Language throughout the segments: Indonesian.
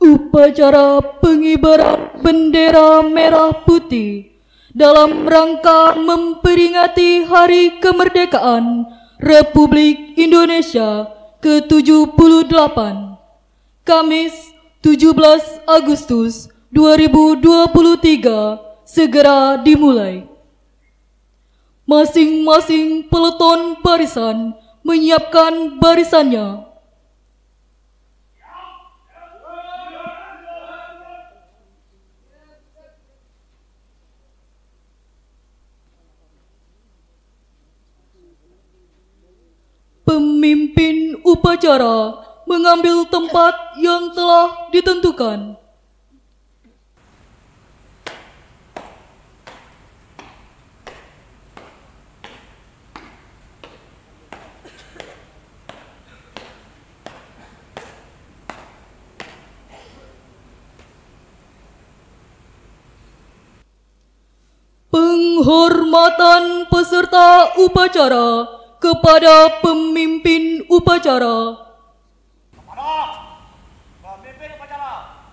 Upacara pengibaran bendera merah putih dalam rangka memperingati Hari Kemerdekaan Republik Indonesia ke-78, Kamis 17 Agustus 2023 segera dimulai. Masing-masing peleton barisan menyiapkan barisannya. Pemimpin upacara mengambil tempat yang telah ditentukan. Penghormatan peserta upacara kepada pemimpin upacara. Kepada pemimpin upacara,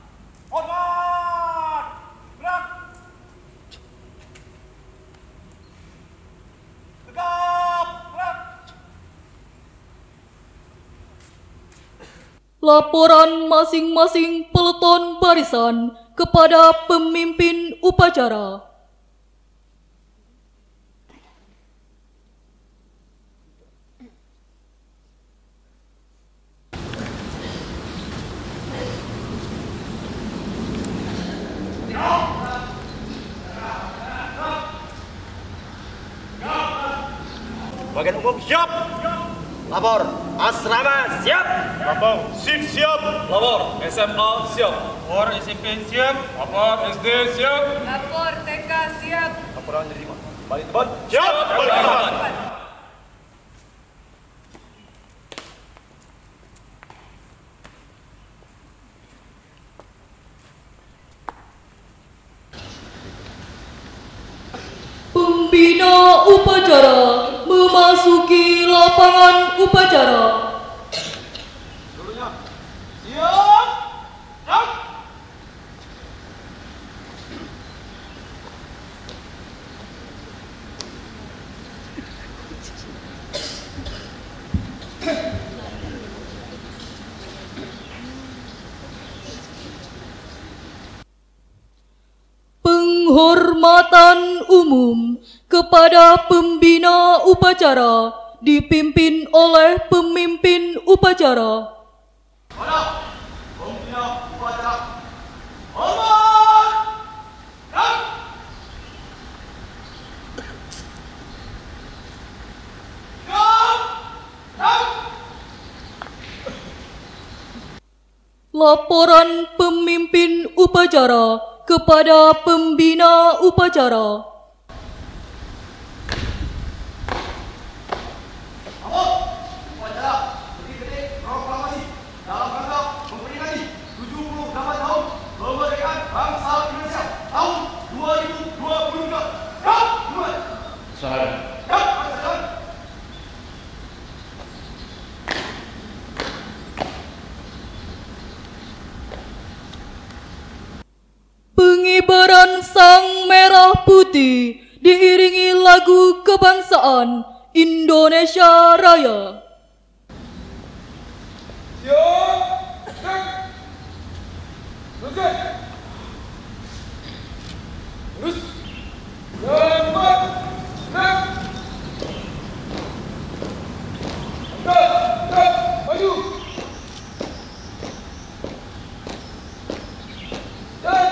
hormat, gerak, tegap, gerak. Laporan masing-masing peleton barisan kepada pemimpin upacara. Bagian umum siap. Lapor asrama siap. Lapor SIP siap. Lapor SMA siap. Lapor SMP siap. Lapor SD siap. Lapor TK siap. Laporan diterima. Balik tempat. Siap. Balik tempat. Pembina upacara memasuki lapangan upacara. Siap. Siap. Penghormatan umum kepada pembina upacara dipimpin oleh pemimpin upacara. Kepada pembina upacara, hormat, gerak. Siap. Gerak. Laporan pemimpin upacara kepada pembina upacara. Upacara Detik Proklamasi dalam rangka memperingati 78 tahun kemerdekaan bangsa Indonesia tahun 2023. Siap, mulai. Siap, laksanakan. Pengibaran sang merah putih diiringi lagu kebangsaan Indonesia Raya. Siap. Gerak. Teruskan. Terus. Cepat. Gerak. Gerak. Gerak. Maju. Jalan.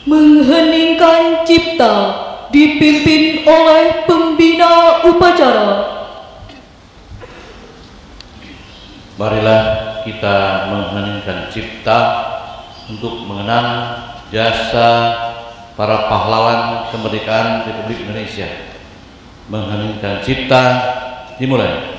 Mengheningkan cipta dipimpin oleh pembina upacara. Marilah kita mengheningkan cipta untuk mengenang jasa para pahlawan kemerdekaan Republik Indonesia. Mengheningkan cipta dimulai.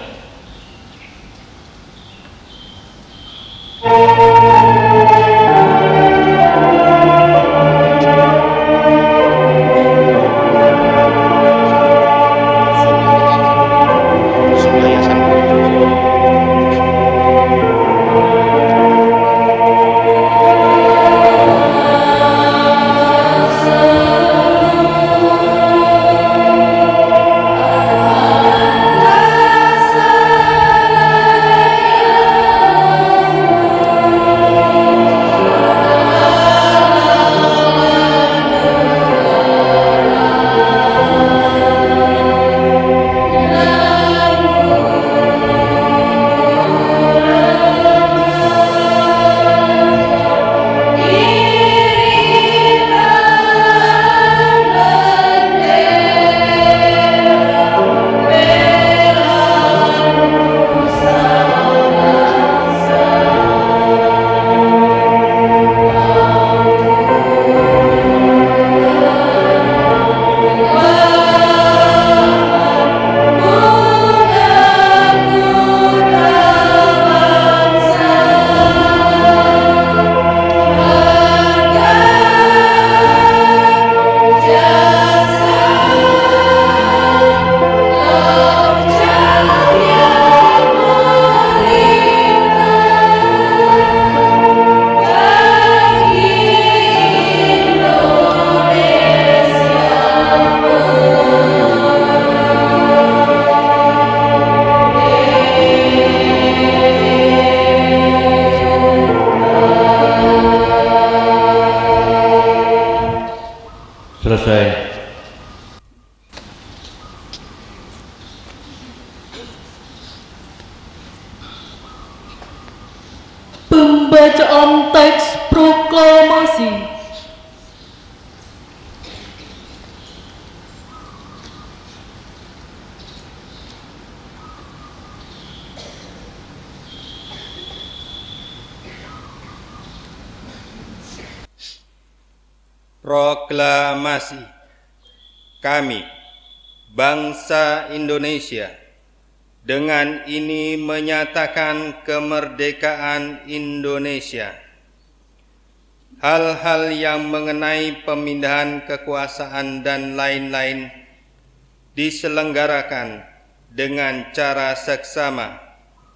Pembacaan teks proklamasi. Proklamasi. Kami, bangsa Indonesia, dengan ini menyatakan kemerdekaan Indonesia. Hal-hal yang mengenai pemindahan kekuasaan dan lain-lain diselenggarakan dengan cara seksama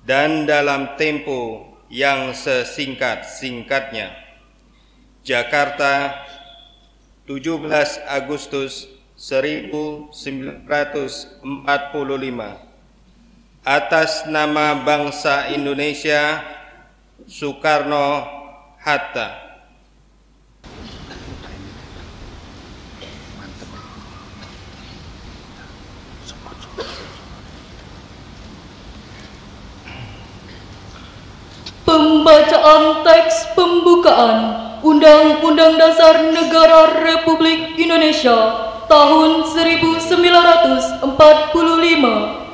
dan dalam tempo yang sesingkat-singkatnya. Jakarta, 17 Agustus 1945. Atas nama bangsa Indonesia, Soekarno-Hatta. Pembacaan teks pembukaan Undang-Undang Dasar Negara Republik Indonesia tahun 1945.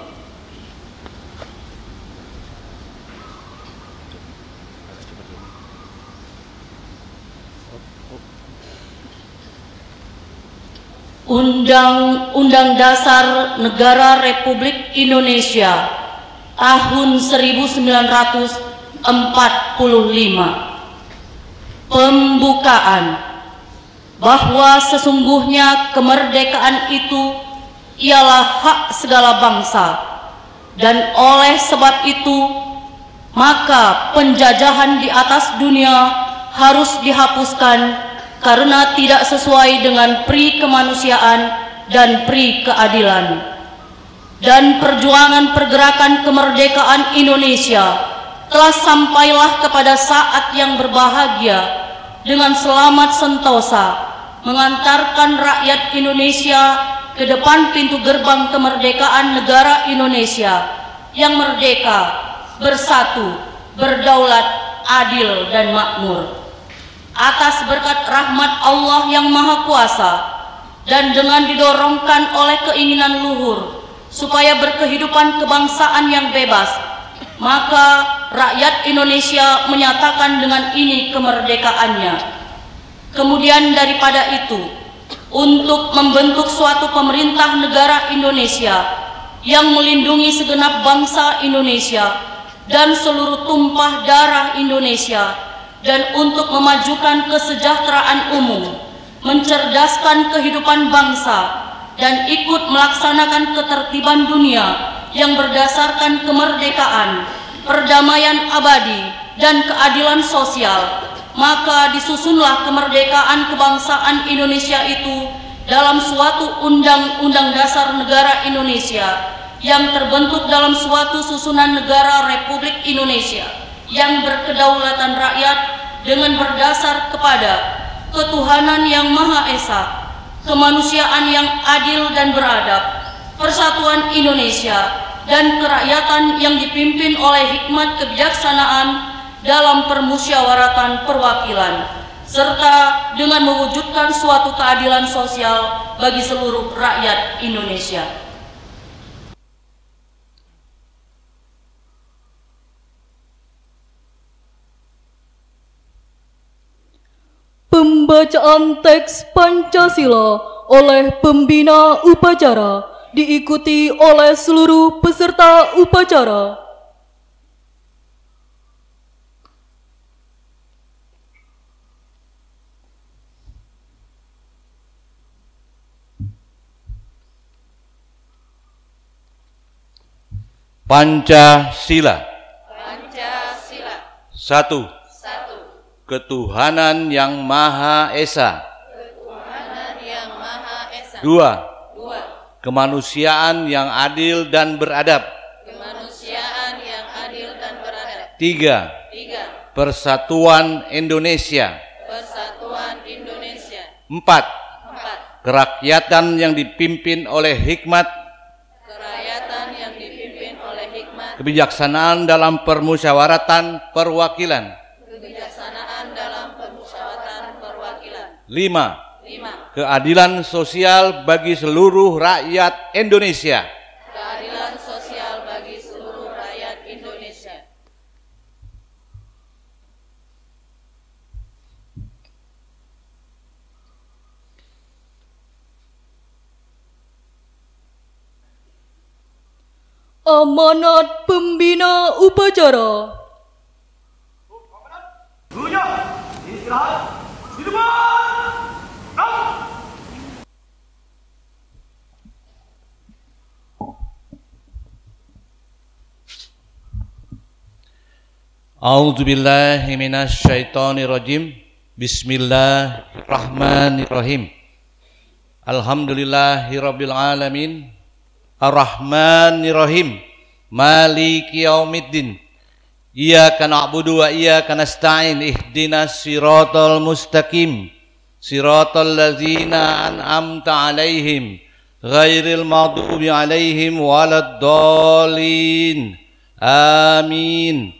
Undang-Undang Dasar Negara Republik Indonesia tahun 1945. Pembukaan. Bahwa sesungguhnya kemerdekaan itu ialah hak segala bangsa, dan oleh sebab itu maka penjajahan di atas dunia harus dihapuskan karena tidak sesuai dengan pri kemanusiaan dan pri keadilan. Dan perjuangan pergerakan kemerdekaan Indonesia telah sampailah kepada saat yang berbahagia dengan selamat sentosa mengantarkan rakyat Indonesia ke depan pintu gerbang kemerdekaan negara Indonesia yang merdeka, bersatu, berdaulat, adil dan makmur. Atas berkat rahmat Allah yang Maha Kuasa dan dengan didorongkan oleh keinginan luhur supaya berkehidupan kebangsaan yang bebas, maka rakyat Indonesia menyatakan dengan ini kemerdekaannya. Kemudian daripada itu, untuk membentuk suatu pemerintah negara Indonesia yang melindungi segenap bangsa Indonesia dan seluruh tumpah darah Indonesia, dan untuk memajukan kesejahteraan umum, mencerdaskan kehidupan bangsa, dan ikut melaksanakan ketertiban dunia yang berdasarkan kemerdekaan, perdamaian abadi, dan keadilan sosial, maka disusunlah kemerdekaan kebangsaan Indonesia itu dalam suatu Undang-Undang Dasar Negara Indonesia yang terbentuk dalam suatu susunan negara Republik Indonesia yang berkedaulatan rakyat dengan berdasar kepada ketuhanan yang Maha Esa, kemanusiaan yang adil dan beradab, persatuan Indonesia, dan kerakyatan yang dipimpin oleh hikmat kebijaksanaan dalam permusyawaratan perwakilan, serta dengan mewujudkan suatu keadilan sosial bagi seluruh rakyat Indonesia. Pembacaan teks Pancasila oleh pembina upacara diikuti oleh seluruh peserta upacara. Pancasila. Pancasila. 1. Ketuhanan yang Maha Esa. Ketuhanan yang Maha Esa. 2. 2. Kemanusiaan yang adil dan beradab. Kemanusiaan yang adil dan beradab. 3. 3. Persatuan Indonesia. Persatuan Indonesia. 4. 4. Kerakyatan yang dipimpin oleh hikmat, Kerakyatan yang dipimpin oleh hikmat, kebijaksanaan dalam permusyawaratan perwakilan. kebijaksanaan 5. Keadilan sosial bagi seluruh rakyat Indonesia. Keadilan sosial bagi seluruh rakyat Indonesia. Amanat pembina upacara. Dulunya, istirahat, di depan. A'udzu billahi minasy syaithanir rajim. Bismillahirrahmanirrahim. Alhamdulillahirabbil alamin. Ar-Rahmanir-Rahim. Maliki yaumiddin. Iyyaka na'budu wa iyyaka nasta'in. Ihdinas siratal mustaqim. Siratal ladzina an'amta 'alaihim ghairil maghdubi 'alaihim waladdallin. Amin.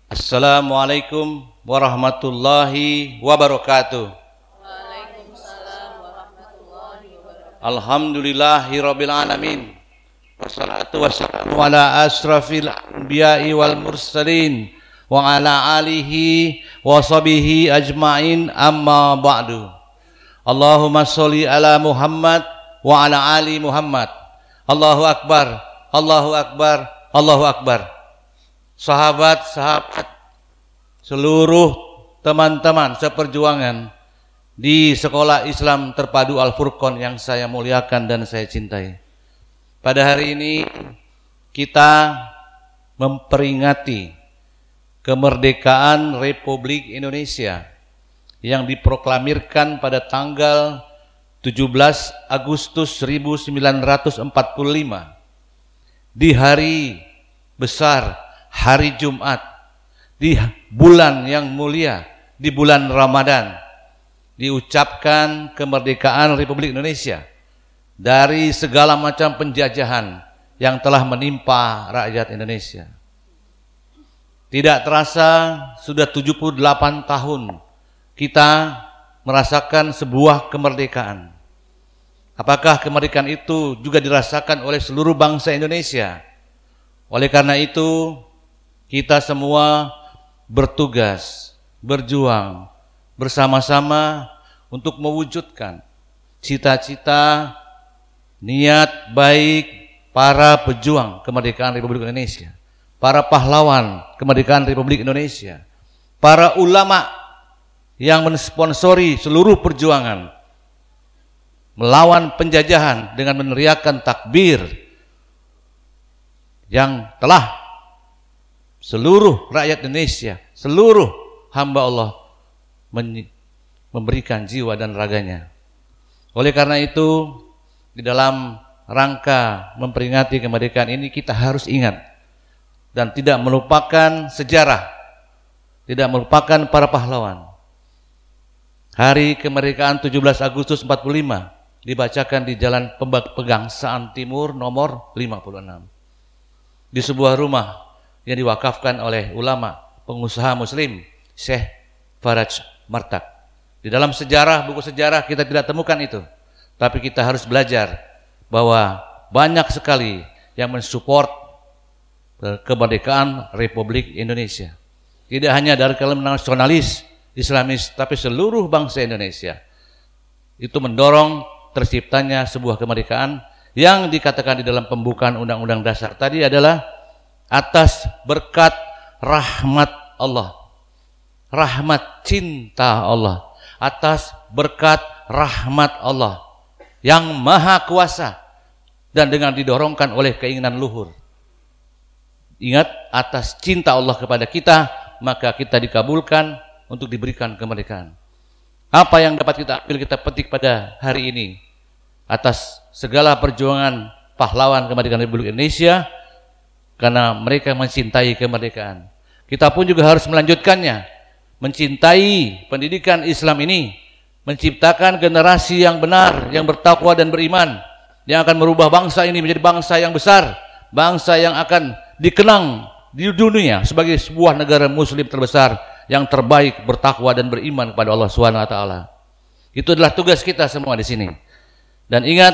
Assalamualaikum warahmatullahi wabarakatuh. Alhamdulillahirabbil alamin. Wassalatu wassalamu ala asrafil anbiya'i wal mursalin wa ala alihi wa sahbihi ajmain, amma ba'du. Allahumma sholli ala Muhammad wa ala ali Muhammad. Allahu akbar, Allahu akbar, Allahu akbar. Sahabat-sahabat, seluruh teman-teman seperjuangan di Sekolah Islam Terpadu Al-Furqon yang saya muliakan dan saya cintai. Pada hari ini kita memperingati kemerdekaan Republik Indonesia yang diproklamirkan pada tanggal 17 Agustus 1945 di hari besar, hari Jumat, di bulan yang mulia, di bulan Ramadan, diucapkan kemerdekaan Republik Indonesia dari segala macam penjajahan yang telah menimpa rakyat Indonesia. Tidak terasa sudah 78 tahun kita merasakan sebuah kemerdekaan. Apakah kemerdekaan itu juga dirasakan oleh seluruh bangsa Indonesia? Oleh karena itu, kita semua bertugas, berjuang bersama-sama untuk mewujudkan cita-cita, niat baik para pejuang kemerdekaan Republik Indonesia, para pahlawan kemerdekaan Republik Indonesia, para ulama yang mensponsori seluruh perjuangan melawan penjajahan dengan meneriakkan takbir, yang telah seluruh rakyat Indonesia, seluruh hamba Allah memberikan jiwa dan raganya. Oleh karena itu, di dalam rangka memperingati kemerdekaan ini, kita harus ingat dan tidak melupakan sejarah, tidak melupakan para pahlawan. Hari kemerdekaan 17 Agustus 45 dibacakan di Jalan Pegangsaan Timur nomor 56, di sebuah rumah yang diwakafkan oleh ulama pengusaha muslim Syekh Faraj Martak. Di dalam sejarah, buku sejarah kita tidak temukan itu, tapi kita harus belajar bahwa banyak sekali yang mensupport kemerdekaan Republik Indonesia. Tidak hanya dari kalangan nasionalis Islamis, tapi seluruh bangsa Indonesia itu mendorong terciptanya sebuah kemerdekaan yang dikatakan di dalam pembukaan Undang-Undang Dasar tadi adalah atas berkat rahmat Allah, rahmat cinta Allah, atas berkat rahmat Allah yang maha kuasa dan dengan didorongkan oleh keinginan luhur. Ingat, atas cinta Allah kepada kita, maka kita dikabulkan untuk diberikan kemerdekaan. Apa yang dapat kita ambil, kita petik pada hari ini atas segala perjuangan pahlawan kemerdekaan Republik Indonesia, karena mereka mencintai kemerdekaan. Kita pun juga harus melanjutkannya, mencintai pendidikan Islam ini, menciptakan generasi yang benar, yang bertakwa dan beriman, yang akan merubah bangsa ini menjadi bangsa yang besar, bangsa yang akan dikenang di dunia sebagai sebuah negara muslim terbesar yang terbaik, bertakwa dan beriman kepada Allah Subhanahu wa taala. Itu adalah tugas kita semua di sini. Dan ingat,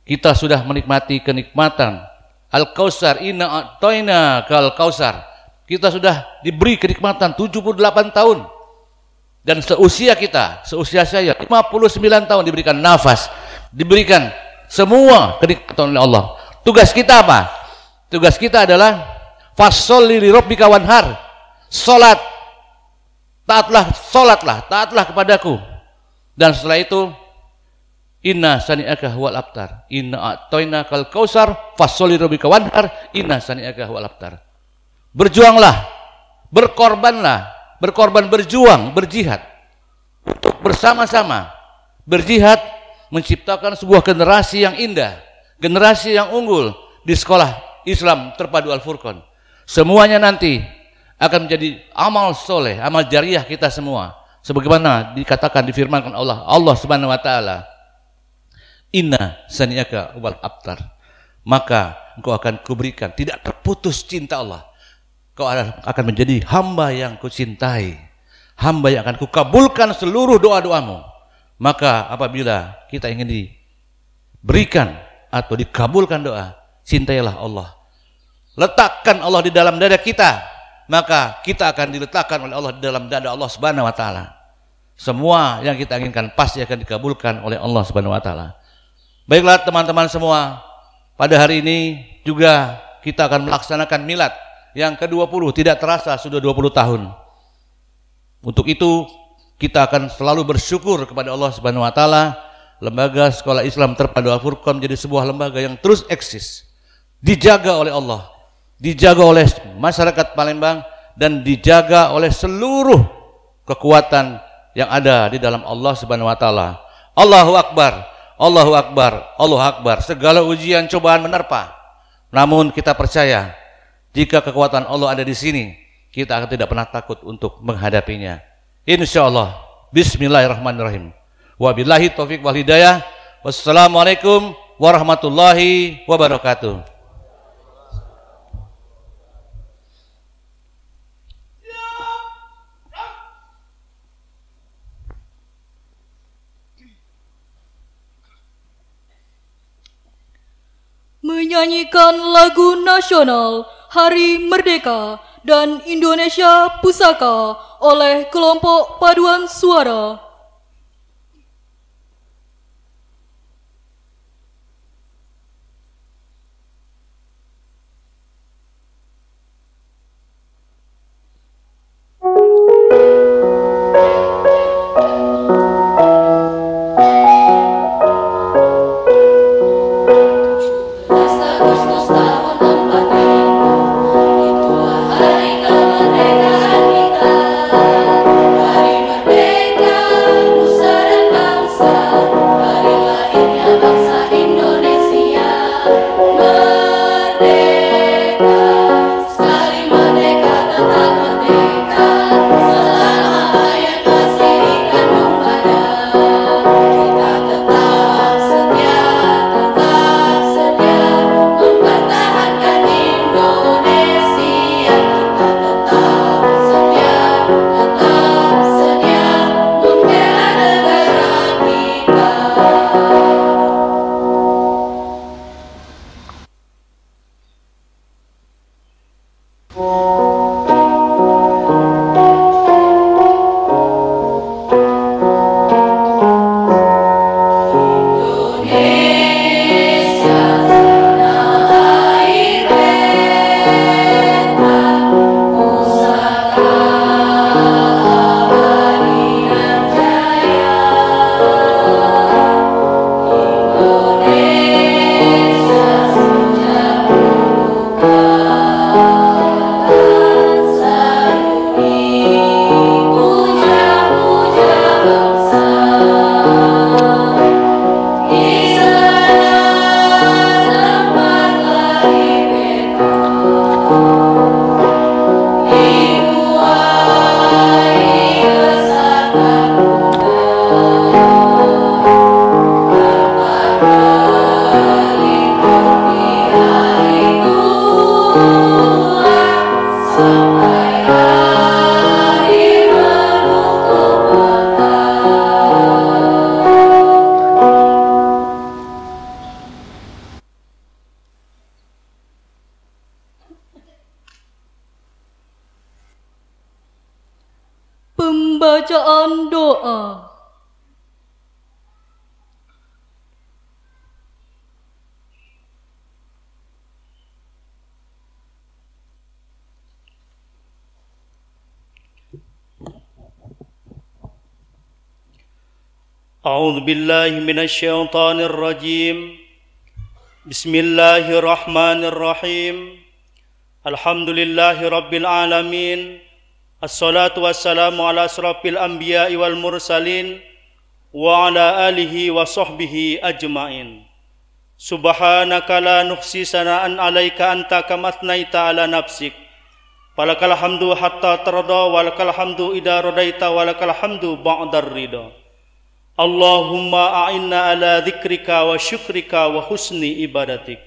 kita sudah menikmati kenikmatan Al-Kautsar, inna a'tayna kal Kautsar. Kita sudah diberi kenikmatan 78 tahun. Dan seusia kita, seusia saya 59 tahun diberikan nafas, diberikan semua kenikmatan oleh Allah. Tugas kita apa? Tugas kita adalah fasholli li rabbika wanhar. Salat. Taatlah kepadaku. Dan setelah itu inna sani'aka huwal abtar. Inna a'tayna kal Kautsar fasholli li rabbika wanhar. Inna sani'aka huwal abtar. Berjuanglah, berkorban, berjuang, berjihad untuk bersama-sama berjihad menciptakan sebuah generasi yang indah, generasi yang unggul di sekolah Islam terpadu Al-Furqan. Semuanya nanti akan menjadi amal soleh, amal jariah kita semua, sebagaimana dikatakan, difirmankan Allah Subhanahu wa taala, inna sani'aka wal abtar, maka engkau akan kuberikan, tidak terputus cinta Allah. Kau akan menjadi hamba yang kucintai, hamba yang akan kukabulkan seluruh doa-doamu. Maka apabila kita ingin diberikan atau dikabulkan doa, cintailah Allah. Letakkan Allah di dalam dada kita, maka kita akan diletakkan oleh Allah di dalam dada Allah Subhanahu wa taala. Semua yang kita inginkan pasti akan dikabulkan oleh Allah Subhanahu wa taala. Baiklah teman-teman semua, pada hari ini juga kita akan melaksanakan milad yang ke-20, tidak terasa sudah 20 tahun. Untuk itu kita akan selalu bersyukur kepada Allah Subhanahu wa taala. Lembaga Sekolah Islam Terpadu Al-Furqan menjadi sebuah lembaga yang terus eksis, dijaga oleh Allah, dijaga oleh masyarakat Palembang, dan dijaga oleh seluruh kekuatan yang ada di dalam Allah Subhanahu wa taala. Allahu Akbar, Allahu Akbar, Allahu Akbar. Segala ujian cobaan menerpa, namun kita percaya jika kekuatan Allah ada di sini, kita akan tidak pernah takut untuk menghadapinya. Insyaallah. Bismillahirrahmanirrahim. Wabillahi taufik wal hidayah. Wassalamualaikum warahmatullahi wabarakatuh. Menyanyikan lagu nasional Hari Merdeka dan Indonesia Pusaka oleh kelompok paduan suara. Hari kemerdekaan kita, hari merdeka. bacaan doa. أعوذ بالله من الشيطان الرجيم بسم الله الرحمن الرحيم الحمد لله رب العالمين الصلاة والسلام على أشرف الأنبياء والمرسلين وعلى آله وصحبه أجمعين سبحانك لا نحصي ثناء عليك أنت كما أثنيت على نفسك فلك الحمد حتى ترضى ولك الحمد إذا رضيت ولك الحمد بعد الرضا Allahumma a'inna ala dzikrika wa syukrika wa husni ibadatik.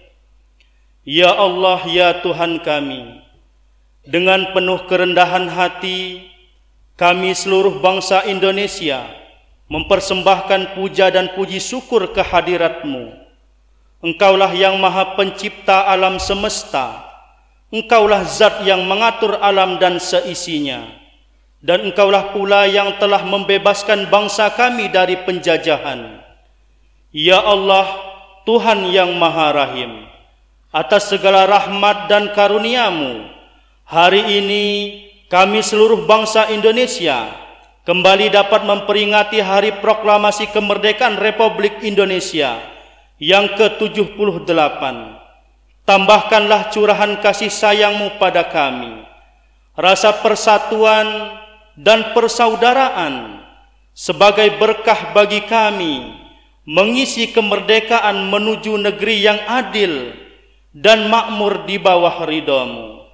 Ya Allah, ya Tuhan kami, dengan penuh kerendahan hati, kami seluruh bangsa Indonesia mempersembahkan puja dan puji syukur kehadirat-Mu. Engkaulah yang maha pencipta alam semesta, Engkaulah zat yang mengatur alam dan seisinya. Dan Engkaulah pula yang telah membebaskan bangsa kami dari penjajahan. Ya Allah, Tuhan yang Maha Rahim, atas segala rahmat dan karunia-Mu, hari ini kami seluruh bangsa Indonesia kembali dapat memperingati Hari Proklamasi Kemerdekaan Republik Indonesia yang ke-78. Tambahkanlah curahan kasih sayang-Mu pada kami, rasa persatuan dan persaudaraan sebagai berkah bagi kami mengisi kemerdekaan menuju negeri yang adil dan makmur di bawah ridha-Mu.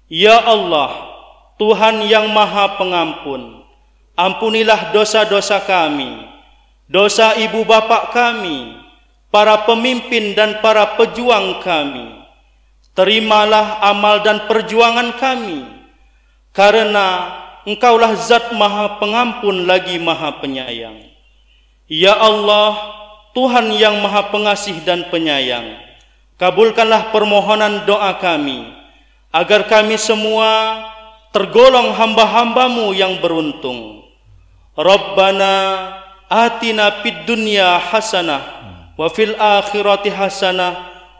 Ya Allah, Tuhan yang Maha Pengampun, ampunilah dosa-dosa kami, dosa ibu bapak kami, para pemimpin dan para pejuang kami. Terimalah amal dan perjuangan kami, karena Engkaulah zat Maha Pengampun lagi Maha Penyayang. Ya Allah, Tuhan yang Maha Pengasih dan Penyayang, kabulkanlah permohonan doa kami, agar kami semua tergolong hamba-hamba-Mu yang beruntung. Rabbana atina fid dunya hasanah wa fil akhirati hasanah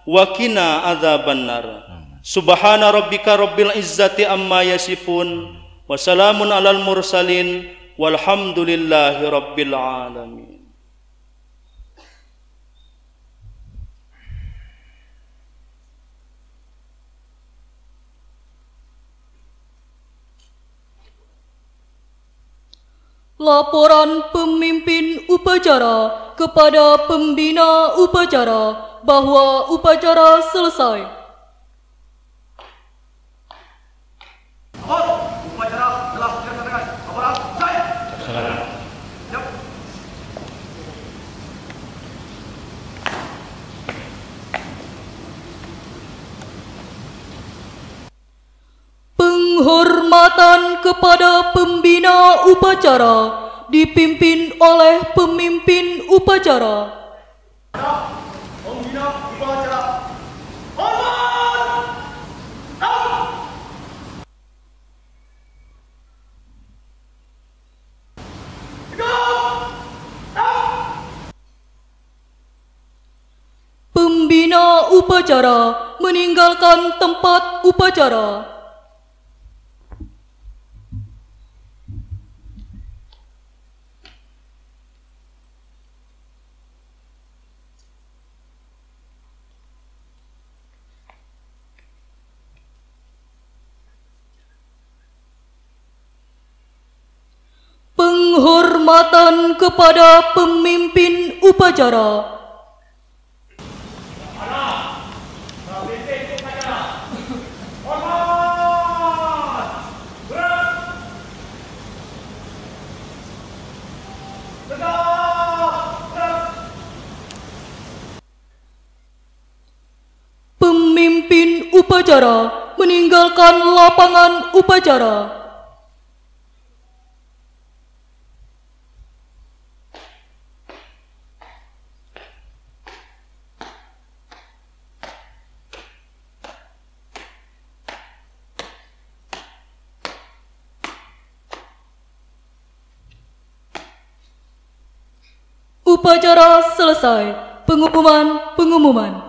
wa qina adzabannar. Subhana rabbika rabbil izzati amma yasifun. Wassalamun alal mursalin walhamdulillahi rabbil alamin. Laporan pemimpin upacara kepada pembina upacara bahwa upacara selesai. Upacara telah dilaksanakan. Laporan saya. Siap. Penghormatan kepada pembina upacara dipimpin oleh pemimpin upacara. Pembina upacara. Hormat. Pembina upacara meninggalkan tempat upacara. Penghormatan kepada pemimpin upacara. Pemimpin upacara meninggalkan lapangan upacara. Upacara selesai. Pengumuman.